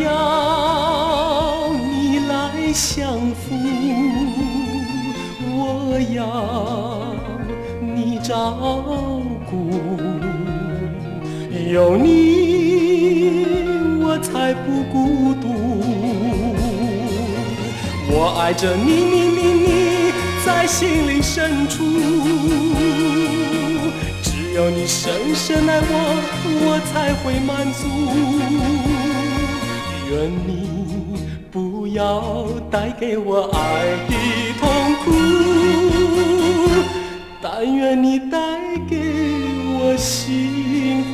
要你来相扶，我要你照顾，有你我才不孤独。我爱着你，在心灵深处，只有你深深爱我，我才会满足。愿你不要带给我爱的痛苦，但愿你带给我幸福。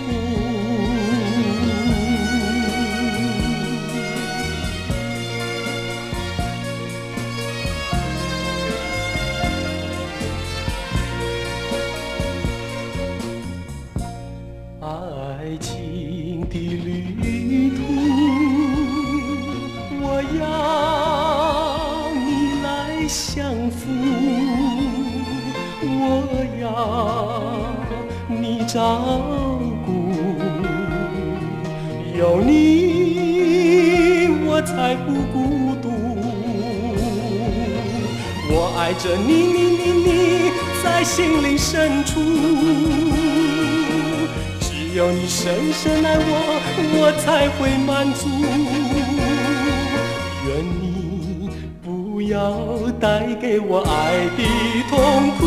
爱情的旅途，我要你来相扶，我要你照顾，有你我才不孤独。我爱着你，在心灵深处，只有你深深爱我，我才会满足。愿你不要带给我爱的痛苦，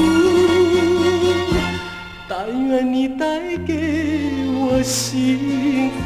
但愿你带给我幸福。